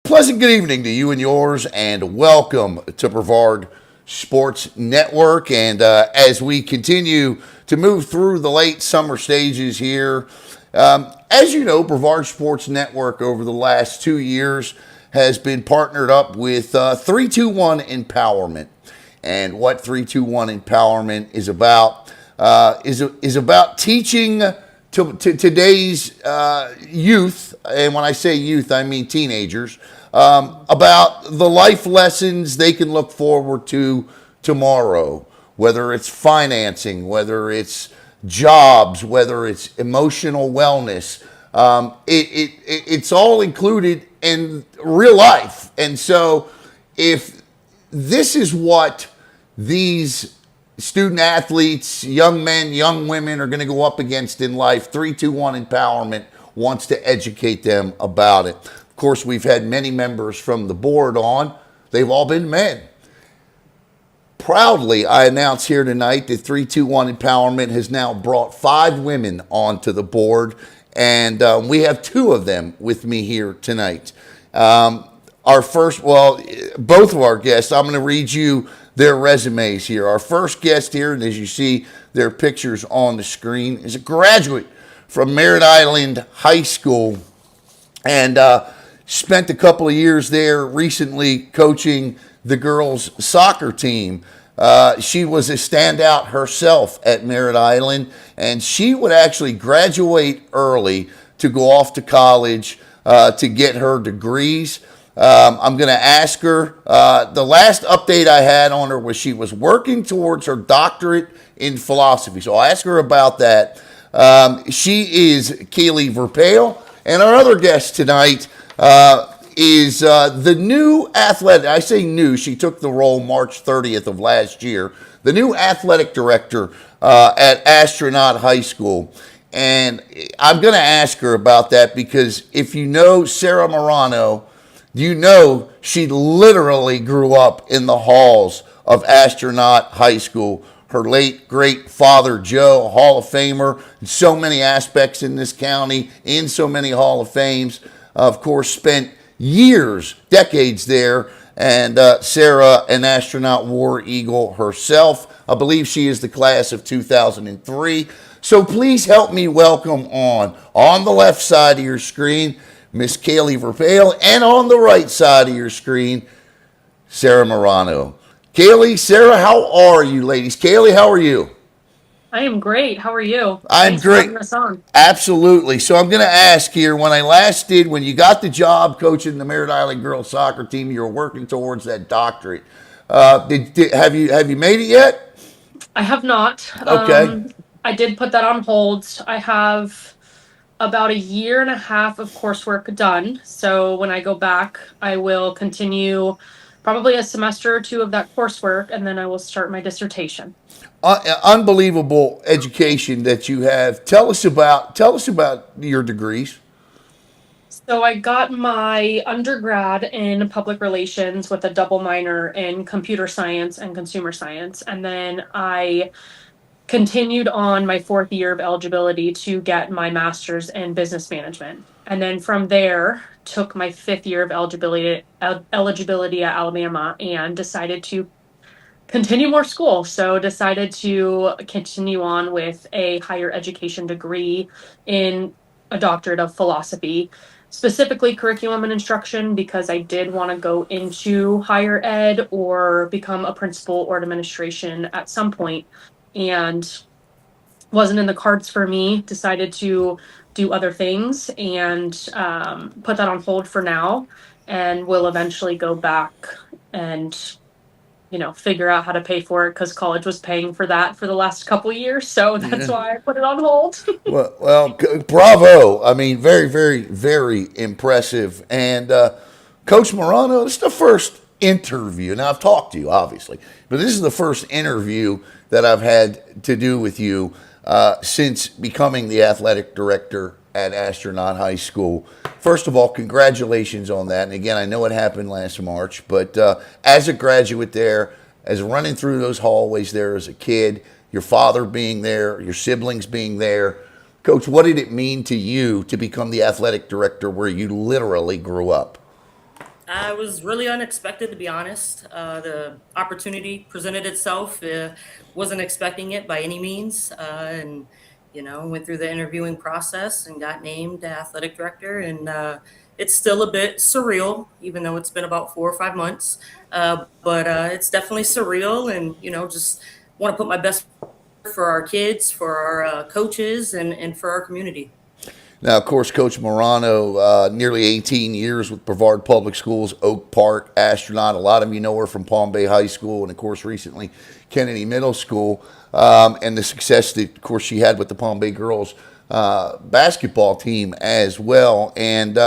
Pleasant good evening to you and yours, and welcome to Brevard Sports Network. And as we continue to move through the late summer stages here, as you know, Brevard Sports Network over the last 2 years has been partnered up with 321 Empowerment. And what 321 Empowerment is about is about teaching to today's youth, and when I say youth, I mean teenagers, about the life lessons they can look forward to tomorrow, whether it's financing, whether it's jobs, whether it's emotional wellness. It's all included in real life. And so if this is what these student athletes, young men, young women are going to go up against in life, 321 Empowerment wants to educate them about it. Of course, we've had many members from the board on. They've all been men. Proudly, I announce here tonight that 321 Empowerment has now brought 5 women onto the board, and we have 2 of them with me here tonight. Our first, both of our guests, I'm going to read you their resumes here. Our first guest here, and as you see their pictures on the screen, is a graduate from Merritt Island High School, and spent a couple of years there recently coaching the girls' soccer team. She was a standout herself at Merritt Island, and she would actually graduate early to go off to college to get her degrees. I'm going to ask her. The last update I had on her was she was working towards her doctorate in philosophy. So I'll ask her about that. She is Kaley Verpaele, and our other guest tonight is the new athletic. I say new. She took the role March 30th of last year. The new athletic director at Astronaut High School. And I'm going to ask her about that because if you know Sara Murano, you know she literally grew up in the halls of Astronaut High School. Her late great father, Joe, Hall of Famer, in so many aspects in this county, in so many Hall of Fames, of course, spent years, decades there. And Sara, an astronaut war eagle herself. I believe she is the class of 2003. So please help me welcome on the left side of your screen, Miss Kaley Verpaele, and on the right side of your screen, Sara Murano. Kaley, Sara, how are you, ladies? Kaley, how are you? I am great. How are you? I'm Thanks for great. having us on. Absolutely. So I'm going to ask here, when you got the job coaching the Merritt Island girls soccer team, you were working towards that doctorate. Have you made it yet? I have not. Okay. I did put that on hold. I have about a year and a half of coursework done. So when I go back, I will continue probably a semester or 2 of that coursework, and then I will start my dissertation. Unbelievable education that you have. Tell us about your degrees. So I got my undergrad in public relations with a double minor in computer science and consumer science. And then I continued on my 4th year of eligibility to get my master's in business management. And then from there, took my 5th year of eligibility at Alabama and decided to continue more school. So decided to continue on with a higher education degree in a doctorate of philosophy, specifically curriculum and instruction, because I did want to go into higher ed or become a principal or administration at some point, and wasn't in the cards for me. Decided to do other things and put that on hold for now, and will eventually go back and figure out how to pay for it because college was paying for that for the last couple of years. So that's Yeah. why I put it on hold. Well, bravo. I mean, very, very, very impressive. And Coach Murano, this is the first interview. Now, I've talked to you, obviously, but this is the first interview that I've had to do with you since becoming the athletic director at Astronaut High School. First of all, congratulations on that. And again, I know it happened last March, but as a graduate there, as running through those hallways there as a kid, your father being there, your siblings being there, Coach, what did it mean to you to become the athletic director where you literally grew up? I was really unexpected, to be honest. The opportunity presented itself. Wasn't expecting it by any means, and went through the interviewing process and got named athletic director. And it's still a bit surreal, even though it's been about 4 or 5 months. But it's definitely surreal, and just want to put my best for our kids, for our coaches, and for our community. Now, of course, Coach Murano, nearly 18 years with Brevard Public Schools, Oak Park, Astronaut. A lot of you know her from Palm Bay High School and, of course, recently Kennedy Middle School, and the success that, of course, she had with the Palm Bay girls basketball team as well. And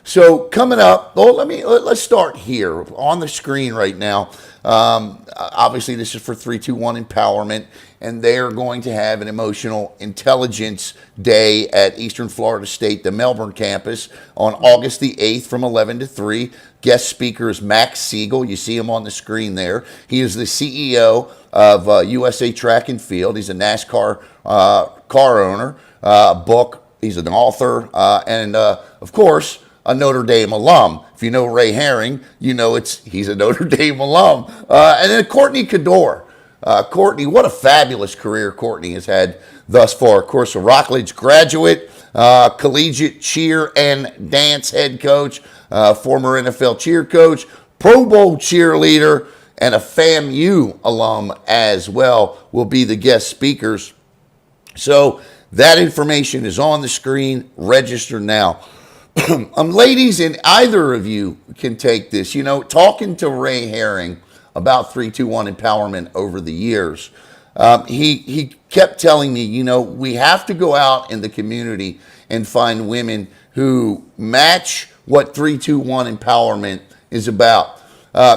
so coming up, well, let's start here on the screen right now. Obviously, this is for 321 Empowerment, and they are going to have an emotional intelligence day at Eastern Florida State, the Melbourne campus, on August the 8th from 11 to 3. Guest speaker is Max Siegel. You see him on the screen there. He is the CEO of USA Track and Field. He's a NASCAR car owner, book. He's an author, and of course, a Notre Dame alum. If you know Ray Herring, you know he's a Notre Dame alum. And then Courtney Cador. Courtney, what a fabulous career Courtney has had thus far. Of course, a Rockledge graduate, collegiate cheer and dance head coach, former NFL cheer coach, Pro Bowl cheerleader, and a FAMU alum as well will be the guest speakers. So that information is on the screen. Register now. Ladies, and either of you can take this. Talking to Ray Herring about 321 Empowerment over the years, he kept telling me, we have to go out in the community and find women who match what 321 Empowerment is about.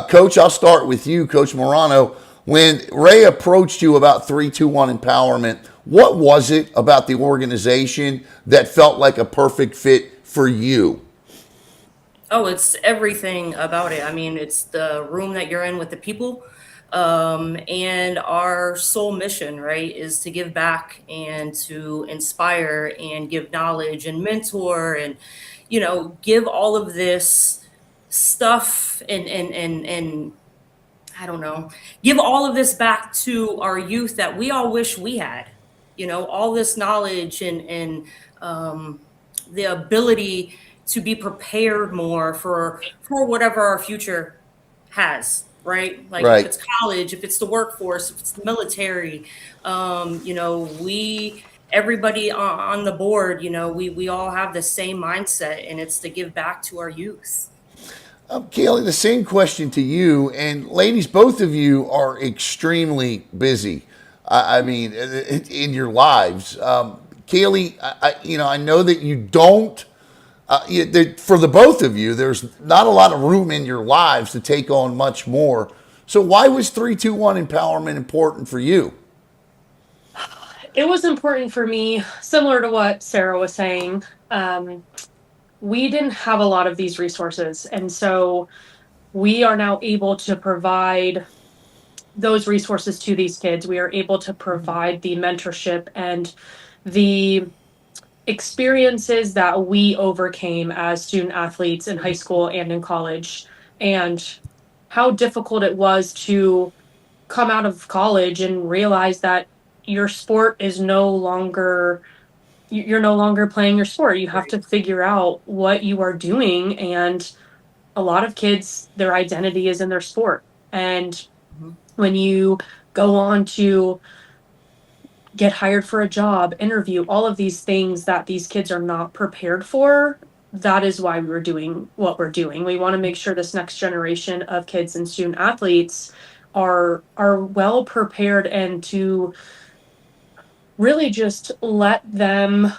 Coach, I'll start with you, Coach Murano. When Ray approached you about 321 Empowerment, what was it about the organization that felt like a perfect fit for you? Oh, it's everything about it. I mean, it's the room that you're in with the people. And our sole mission, right, is to give back and to inspire and give knowledge and mentor and, give all of this stuff and I don't know, give all of this back to our youth that we all wish we had, all this knowledge and the ability to be prepared more for whatever our future has, right? Like if Right. it's college, if it's the workforce, if it's the military, we everybody on the board, we all have the same mindset, and it's to give back to our youth. Kaley, the same question to you. And ladies, both of you are extremely busy. I mean, in your lives. Kaley, I know that you don't. For the both of you, there's not a lot of room in your lives to take on much more. So why was 321 Empowerment important for you? It was important for me, similar to what Sarah was saying. We didn't have a lot of these resources. And so we are now able to provide those resources to these kids. We are able to provide the mentorship and the experiences that we overcame as student athletes in high school and in college, and how difficult it was to come out of college and realize that your sport is no longer you're no longer playing your sport. You have Right. to figure out what you are doing, and a lot of kids, their identity is in their sport. And Mhm. when you go on to get hired for a job, interview, all of these things that these kids are not prepared for, that is why we're doing what we're doing. We want to make sure this next generation of kids and student athletes are well prepared, and to really just let them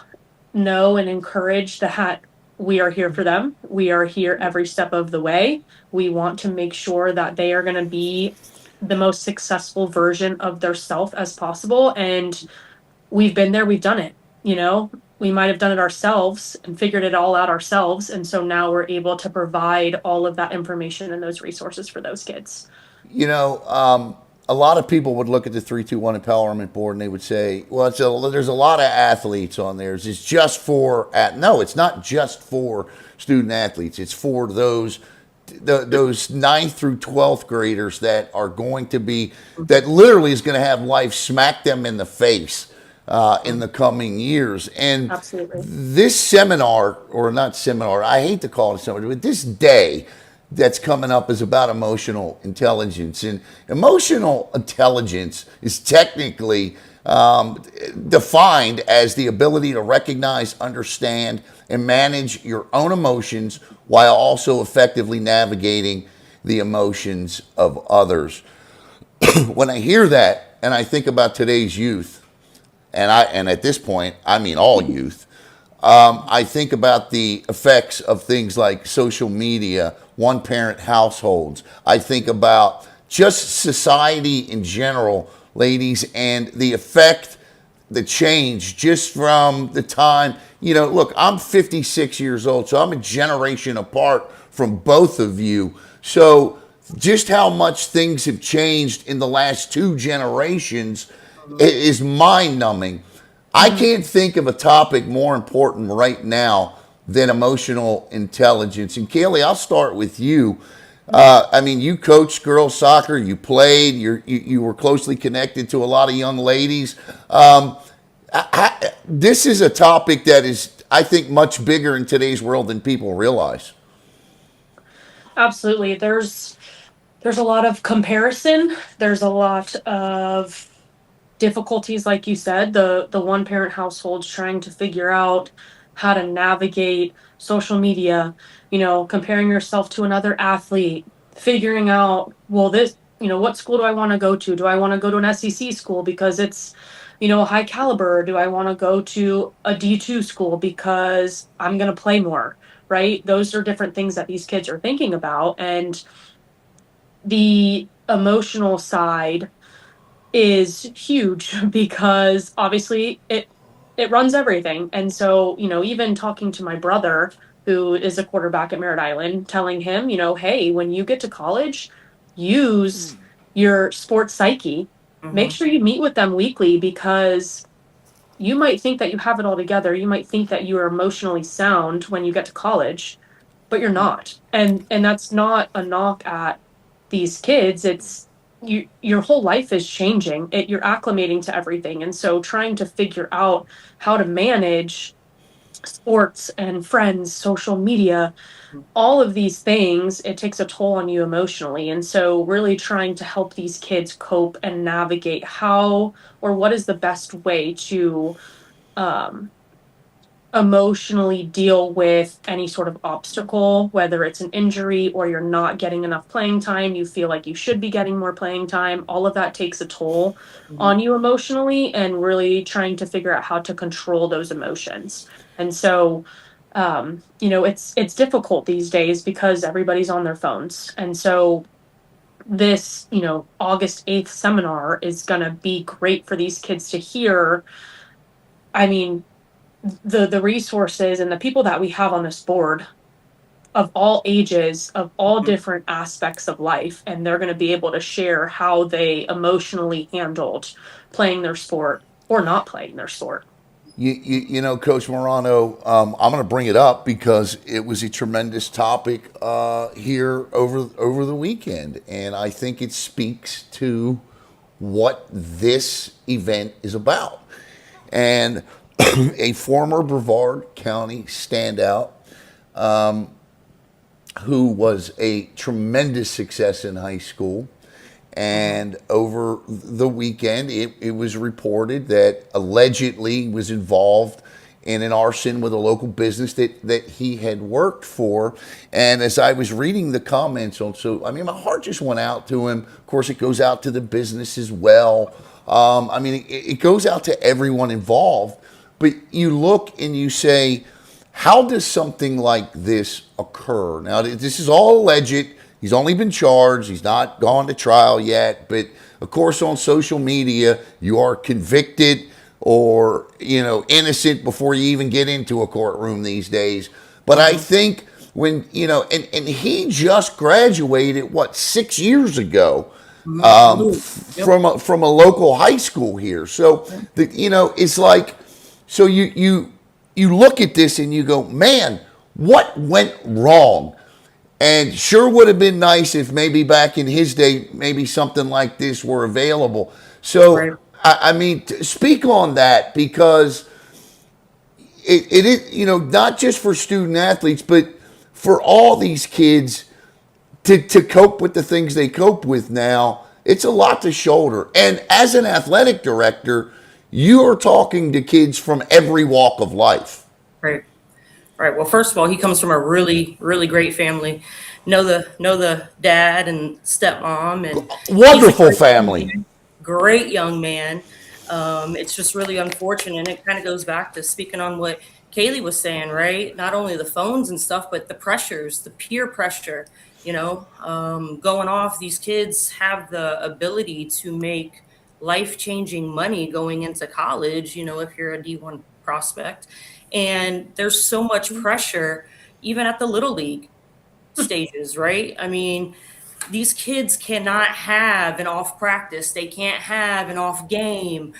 know and encourage that we are here for them. We are here every step of the way. We want to make sure that they are going to be the most successful version of their self as possible. And we've been there, we've done it. We might have done it ourselves and figured it all out ourselves. And so now we're able to provide all of that information and those resources for those kids. You know, a lot of people would look at the 321 Empowerment Board and they would say, well, there's a lot of athletes on there. It's just for, no, it's not just for student athletes. It's for those those ninth through 12th graders that are going to be, that literally is going to have life smack them in the face in the coming years. And Absolutely. this seminar, or not seminar, I hate to call it a seminar, but this day that's coming up is about emotional intelligence. And emotional intelligence is technically defined as the ability to recognize, understand, and manage your own emotions while also effectively navigating the emotions of others. When I hear that and I think about today's youth, and at this point, I mean all youth, I think about the effects of things like social media, one-parent households. I think about just society in general, ladies, and the effect, the change just from the time, look, I'm 56 years old, so I'm a generation apart from both of you. So just how much things have changed in the last 2 generations is mind-numbing. I can't think of a topic more important right now than emotional intelligence. And Kaley, I'll start with you. I mean, you coached girls soccer, you played, you were closely connected to a lot of young ladies. This is a topic that is, I think, much bigger in today's world than people realize. Absolutely. There's a lot of comparison. There's a lot of difficulties, like you said, the one parent households trying to figure out how to navigate social media, comparing yourself to another athlete, figuring out, well, what school do I want to go to? Do I want to go to an SEC school because it's, high caliber? Or do I want to go to a D2 school because I'm going to play more, right? Those are different things that these kids are thinking about. And the emotional side is huge because obviously it runs everything. And so, even talking to my brother, who is a quarterback at Merritt Island, telling him, hey, when you get to college, use your sports psyche. Make sure you meet with them weekly, because you might think that you have it all together. You might think that you are emotionally sound when you get to college, but you're not. And that's not a knock at these kids. It's your whole life is changing. You're acclimating to everything. And so trying to figure out how to manage sports and friends, social media, all of these things, it takes a toll on you emotionally. And so really trying to help these kids cope and navigate how, or what is the best way to emotionally deal with any sort of obstacle, whether it's an injury or you're not getting enough playing time, you feel like you should be getting more playing time. All of that takes a toll on you emotionally, and really trying to figure out how to control those emotions. And so, it's difficult these days because everybody's on their phones. And so this, August 8th seminar is going to be great for these kids to hear. I mean, the resources and the people that we have on this board of all ages, of all different aspects of life, and they're going to be able to share how they emotionally handled playing their sport or not playing their sport. Coach Murano, I'm going to bring it up because it was a tremendous topic here over the weekend, and I think it speaks to what this event is about. And a former Brevard County standout who was a tremendous success in high school. And over the weekend, it was reported that allegedly was involved in an arson with a local business that he had worked for. And as I was reading the comments my heart just went out to him. Of course, it goes out to the business as well. It goes out to everyone involved. But you look and you say, how does something like this occur? Now, this is all alleged. He's only been charged. He's not gone to trial yet. But, of course, on social media, you are convicted or, innocent before you even get into a courtroom these days. But I think when, and he just graduated, 6 years ago from a local high school here. So, it's like, so you look at this and you go, man, what went wrong? And sure would have been nice if maybe back in his day, maybe something like this were available. Right. So, I mean, speak on that, because it is, not just for student athletes, but for all these kids to cope with the things they cope with now. It's a lot to shoulder. And as an athletic director, you are talking to kids from every walk of life. Right. Right. Well, first of all, he comes from a really, really great family. Know the dad and stepmom, and Wonderful family. great young man. It's just really unfortunate. It kind of goes back to speaking on what Kaley was saying, right? Not only the phones and stuff, but the pressures, the peer pressure, going off. These kids have the ability to make life-changing money going into college, if you're a D1 prospect. And there's so much pressure, even at the little league stages, right? I mean, these kids cannot have an off practice. They can't have an off game.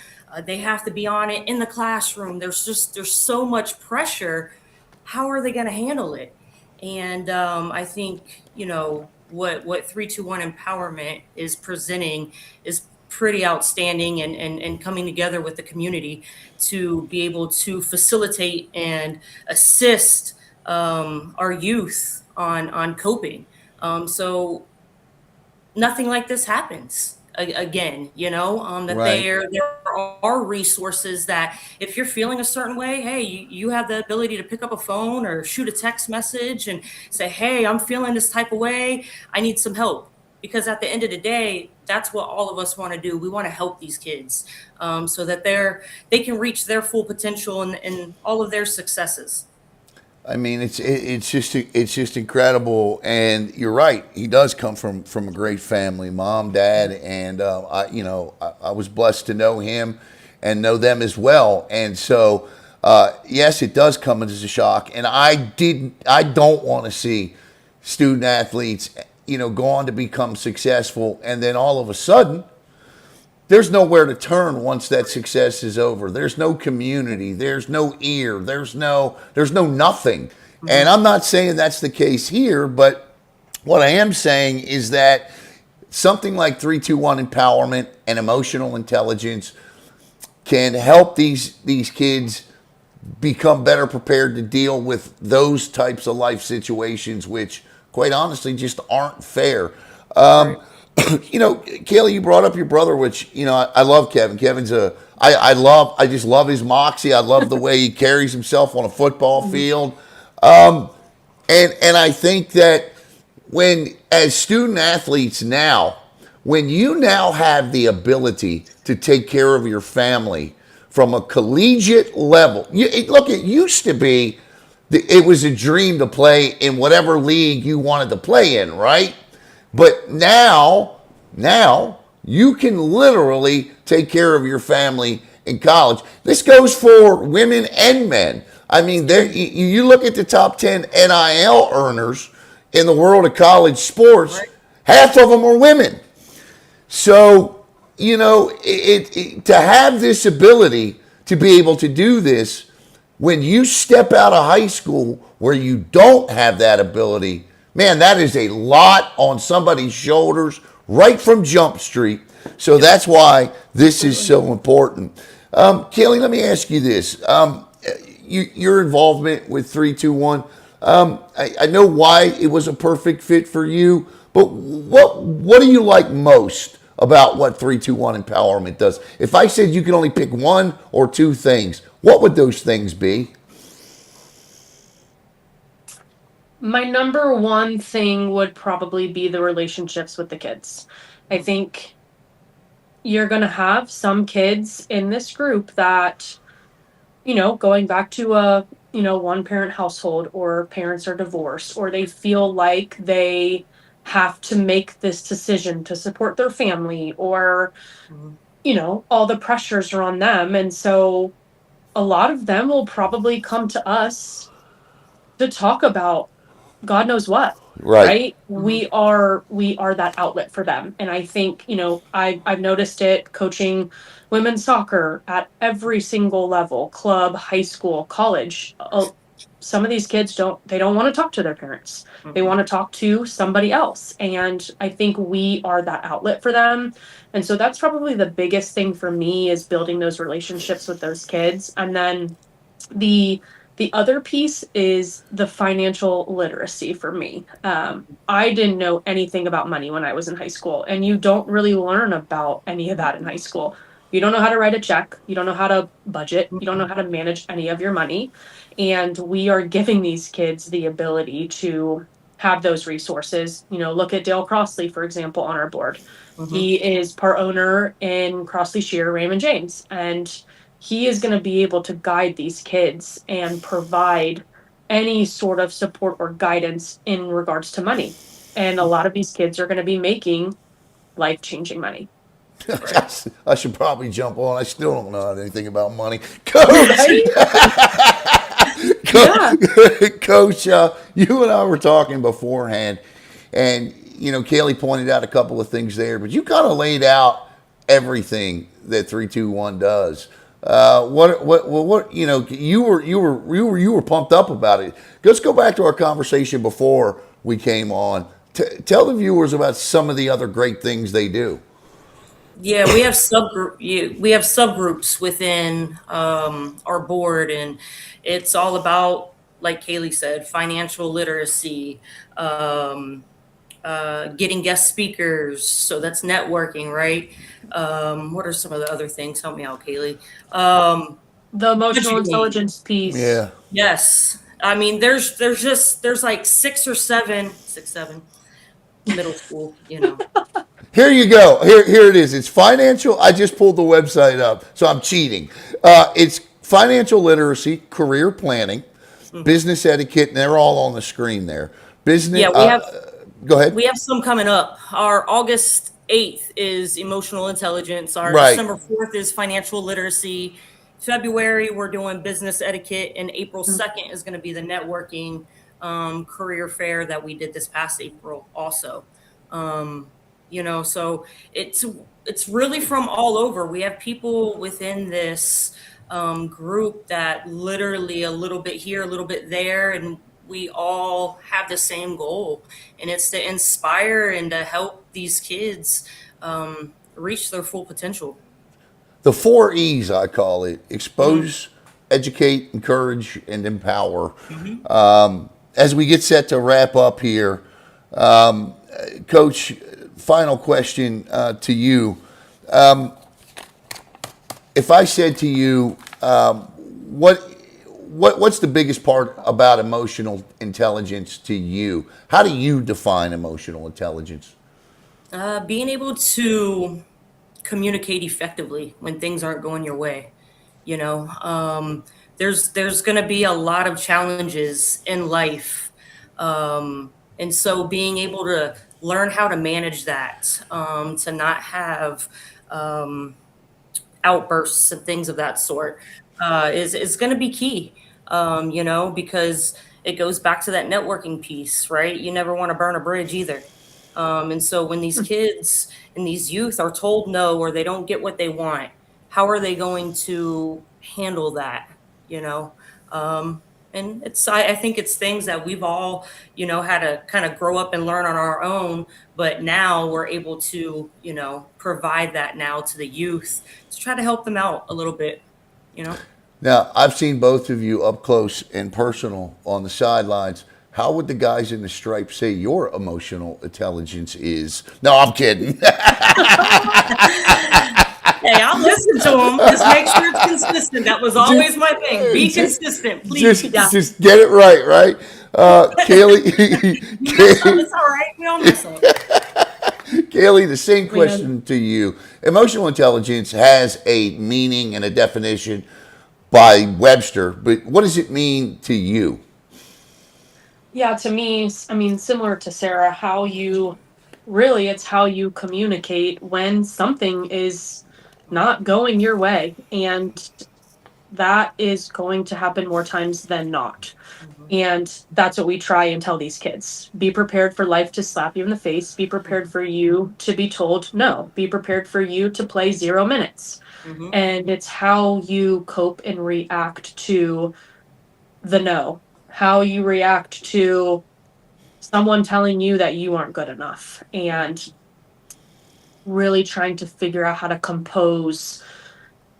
They have to be on it in the classroom. There's so much pressure. How are they going to handle it? And I think, what 321 Empowerment is presenting is pretty outstanding, and coming together with the community to be able to facilitate and assist our youth on coping. So nothing like this happens again, that Right. there are resources that if you're feeling a certain way, hey, you have the ability to pick up a phone or shoot a text message and say, hey, I'm feeling this type of way. I need some help. Because at the end of the day, that's what all of us want to do. We want to help these kids so that they can reach their full potential and all of their successes. I mean, it's just incredible, and you're right. He does come from a great family, mom, dad, and I was blessed to know him and know them as well. And so, yes, it does come as a shock. And I don't want to see student athletes, go on to become successful, and then all of a sudden, there's nowhere to turn once that success is over. There's no community. There's no ear. There's no nothing. And I'm not saying that's the case here, but what I am saying is that something like 321 Empowerment and emotional intelligence can help these kids become better prepared to deal with those types of life situations, which, quite honestly, just aren't fair. Kaley, you brought up your brother, which, I love Kevin. Kevin's I just love his moxie. I love the way he carries himself on a football field. And I think that as student athletes now, when you now have the ability to take care of your family from a collegiate level, it used to be, it was a dream to play in whatever league you wanted to play in, right? But now you can literally take care of your family in college. This goes for women and men. I mean, you look at the top 10 NIL earners in the world of college sports, half of them are women. So, to have this ability to be able to do this when you step out of high school where you don't have that ability, man, that is a lot on somebody's shoulders right from Jump Street. So that's why this is so important. Kaley, let me ask you this. Your involvement with 321, I know why it was a perfect fit for you, but what do you like most about what 321 Empowerment does? If I said you could only pick one or two things, what would those things be? My number one thing would probably be the relationships with the kids. I think you're going to have some kids in this group that, going back to a, one parent household, or parents are divorced, or they feel like they have to make this decision to support their family, or, all the pressures are on them. And so a lot of them will probably come to us to talk about God knows what. Right. We are that outlet for them. And I think, I've noticed it coaching women's soccer at every single level, club, high school, college. some of these kids don't want to talk to their parents. They want to talk to somebody else. And I think we are that outlet for them. And so that's probably the biggest thing for me, is building those relationships with those kids. And then the other piece is the financial literacy for me. I didn't know anything about money when I was in high school, and you don't really learn about any of that in high school. You don't know how to write a check. You don't know how to budget. You don't know how to manage any of your money. And we are giving these kids the ability to have those resources. Look at Dale Crossley, for example, on our board. He is part owner in Crossley Shear Raymond James, and he is going to be able to guide these kids and provide any sort of support or guidance in regards to money. And a lot of these kids are going to be making life-changing money. I should probably jump on. I still don't know anything about money. Coach, Right? Yeah. Coach, you and I were talking beforehand, and Kaley pointed out a couple of things there, but you kind of laid out everything that 321 does. What you were pumped up about it. Let's go back to our conversation before we came on. Tell the viewers about some of the other great things they do. Yeah, we have subgroups within our board, and it's all about, like Kaley said, financial literacy, getting guest speakers. So that's networking, right? What are some of the other things? Help me out, Kaley. The emotional intelligence piece. Yeah. Yes. I mean, there's like six, seven middle school, Here you go. Here it is. It's financial. I just pulled the website up, so I'm cheating. It's financial literacy, career planning, business etiquette, and they're all on the screen there. Business. Yeah, we have. Go ahead. We have some coming up. Our August 8th is emotional intelligence. Our Right. December 4th is financial literacy. February, we're doing business etiquette, and April 2nd is going to be the networking career fair that we did this past April also. So it's really from all over. We have people within this group that literally a little bit here, a little bit there, and we all have the same goal, and it's to inspire and to help these kids reach their full potential. The 4 E's, I call it: expose, educate, encourage, and empower. As we get set to wrap up here, Coach, final question to you. If I said to you, what's the biggest part about emotional intelligence to you? How do you define emotional intelligence? Being able to communicate effectively when things aren't going your way. There's going to be a lot of challenges in life. And so being able to learn how to manage that, to not have outbursts and things of that sort, is going to be key, because it goes back to that networking piece, right? You never want to burn a bridge either. And so when these kids and these youth are told no, or they don't get what they want, how are they going to handle that? And I think it's things that we've all, had to kind of grow up and learn on our own, but now we're able to, provide that now to the youth to try to help them out a little bit, Now, I've seen both of you up close and personal on the sidelines. How would the guys in the stripes say your emotional intelligence is? No, I'm kidding. Hey, I'll listen to them. Just make sure it's consistent. That was always my thing. Be consistent, please. Just get it right? Kaley, It's all right. We all mess up. Kaley, the same question to you. Emotional intelligence has a meaning and a definition by Webster, but what does it mean to you? Yeah, to me, similar to Sarah, it's how you communicate when something is not going your way. And that is going to happen more times than not. And that's what we try and tell these kids. Be prepared for life to slap you in the face. Be prepared for you to be told no. Be prepared for you to play 0 minutes. And it's how you cope and react to the no. how you react to someone telling you that you aren't good enough, and really trying to figure out how to compose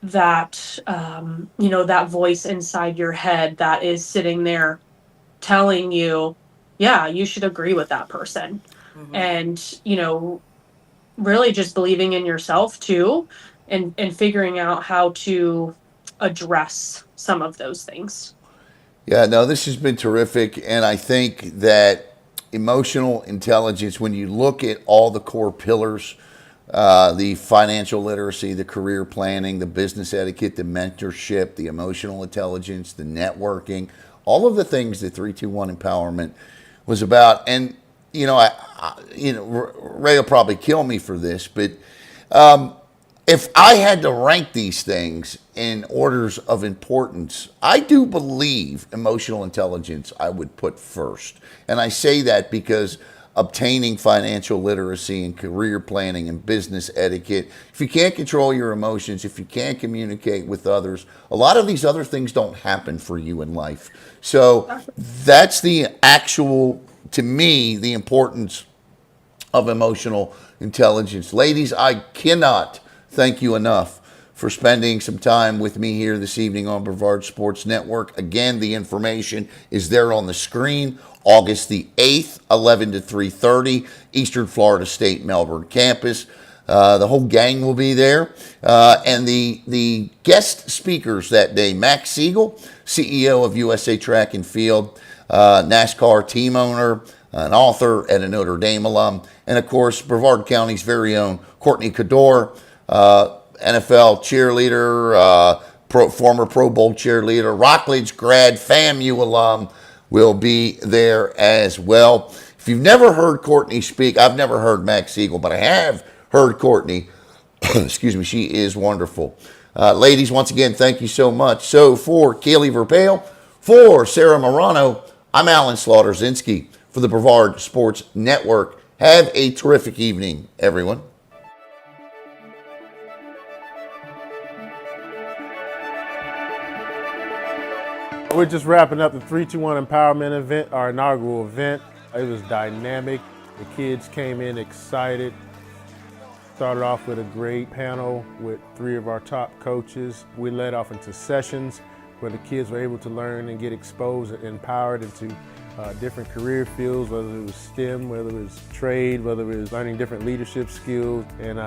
that, that voice inside your head that is sitting there telling you, yeah, you should agree with that person. Mm-hmm. And, really just believing in yourself too, and figuring out how to address some of those things. Yeah, no, this has been terrific. And I think that emotional intelligence, when you look at all the core pillars, the financial literacy, the career planning, the business etiquette, the mentorship, the emotional intelligence, the networking, all of the things that 321 Empowerment was about. And, Ray will probably kill me for this, but if I had to rank these things in orders of importance, I do believe emotional intelligence I would put first. And I say that because obtaining financial literacy and career planning and business etiquette, if you can't control your emotions, if you can't communicate with others, a lot of these other things don't happen for you in life. So that's the actual, to me, the importance of emotional intelligence. Ladies, I cannot thank you enough for spending some time with me here this evening on Brevard Sports Network. Again, the information is there on the screen. August the 8th, 11 to 3:30, Eastern Florida State Melbourne campus. The whole gang will be there. And the guest speakers that day, Max Siegel, CEO of USA Track and Field, NASCAR team owner, an author, and a Notre Dame alum. And, of course, Brevard County's very own Courtney Cador, NFL cheerleader, former Pro Bowl cheerleader, Rockledge grad, FAMU alum, will be there as well. If you've never heard Courtney speak, I've never heard Max Siegel, but I have heard Courtney. Excuse me, she is wonderful. Ladies, once again, thank you so much. So for Kaley Verpaele, for Sara Murano, I'm Alan Slaughter-Zinski for the Brevard Sports Network. Have a terrific evening, everyone. We're just wrapping up the 321 Empowerment event, our inaugural event. It was dynamic. The kids came in excited. Started off with a great panel with 3 of our top coaches. We led off into sessions where the kids were able to learn and get exposed and empowered into different career fields, whether it was STEM, whether it was trade, whether it was learning different leadership skills, and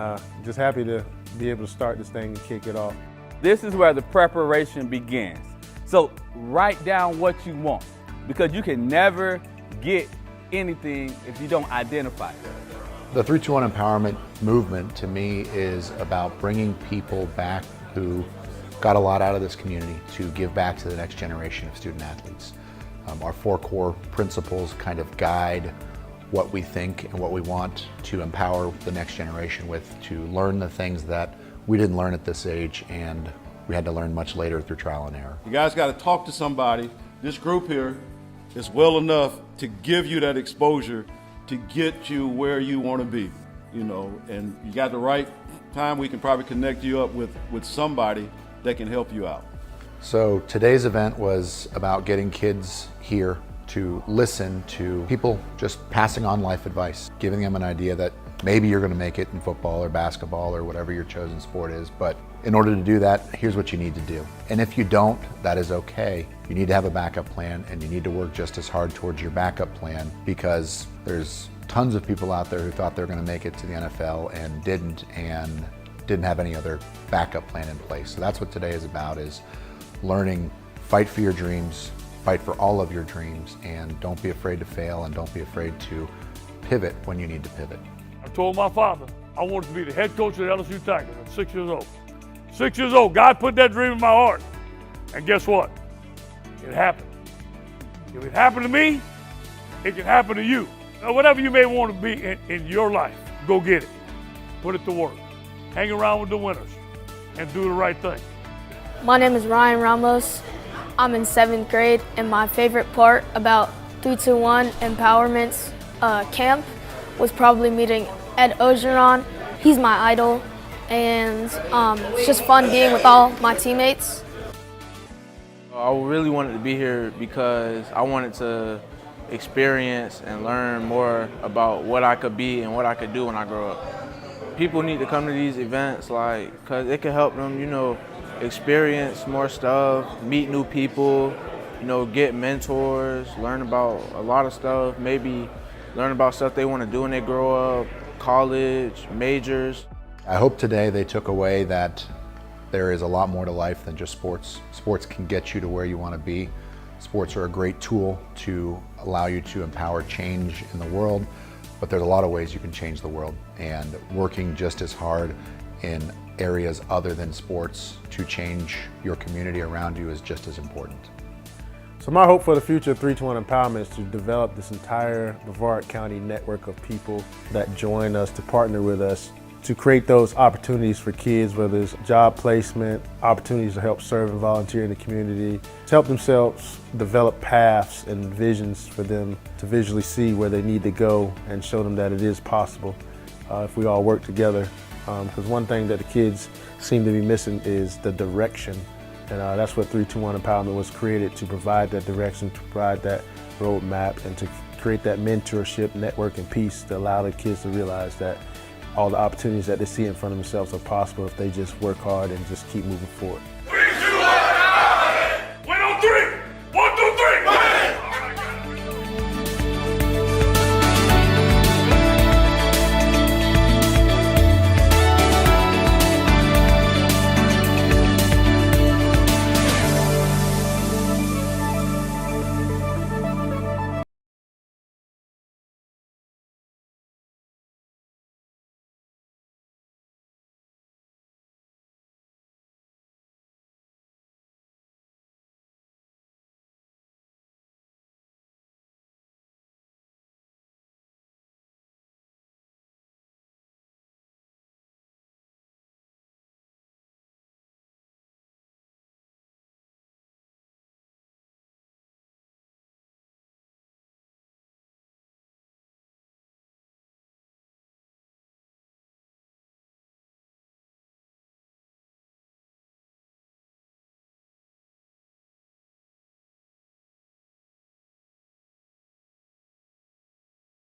just happy to be able to start this thing and kick it off. This is where the preparation begins. So write down what you want, because you can never get anything if you don't identify it. The 321 Empowerment movement to me is about bringing people back who got a lot out of this community to give back to the next generation of student athletes. Our 4 core principles kind of guide what we think and what we want to empower the next generation with, to learn the things that we didn't learn at this age and we had to learn much later through trial and error. You guys got to talk to somebody. This group here is well enough to give you that exposure to get you where you want to be, and you got the right time. We can probably connect you up with somebody that can help you out. So today's event was about getting kids here to listen to people just passing on life advice, giving them an idea that maybe you're going to make it in football or basketball or whatever your chosen sport is, but in order to do that, here's what you need to do. And if you don't, that is okay. You need to have a backup plan, and you need to work just as hard towards your backup plan, because there's tons of people out there who thought they were going to make it to the NFL and didn't have any other backup plan in place. So that's what today is about, is learning, fight for your dreams, fight for all of your dreams, and don't be afraid to fail, and don't be afraid to pivot when you need to pivot. I told my father I wanted to be the head coach of the LSU Tigers at 6 years old. 6 years old, God put that dream in my heart. And guess what? It happened. If it happened to me, it can happen to you. Now, whatever you may want to be in your life, go get it. Put it to work. Hang around with the winners and do the right thing. My name is Ryan Ramos. I'm in 7th grade, and my favorite part about 321 Empowerment's camp was probably meeting Ed Ogeron. He's my idol, and it's just fun being with all my teammates. I really wanted to be here because I wanted to experience and learn more about what I could be and what I could do when I grow up. People need to come to these events, because it can help them, experience more stuff, meet new people, get mentors, learn about a lot of stuff, maybe learn about stuff they want to do when they grow up, college, majors. I hope today they took away that there is a lot more to life than just sports. Sports can get you to where you want to be. Sports are a great tool to allow you to empower change in the world, but there's a lot of ways you can change the world, and working just as hard in areas other than sports to change your community around you is just as important. So my hope for the future of 321 Empowerment is to develop this entire Brevard County network of people that join us, to partner with us, to create those opportunities for kids, whether it's job placement, opportunities to help serve and volunteer in the community, to help themselves develop paths and visions for them to visually see where they need to go and show them that it is possible if we all work together. Because one thing that the kids seem to be missing is the direction. And that's what 321 Empowerment was created, to provide that direction, to provide that roadmap, and to create that mentorship, network, and peace to allow the kids to realize that all the opportunities that they see in front of themselves are possible if they just work hard and just keep moving forward.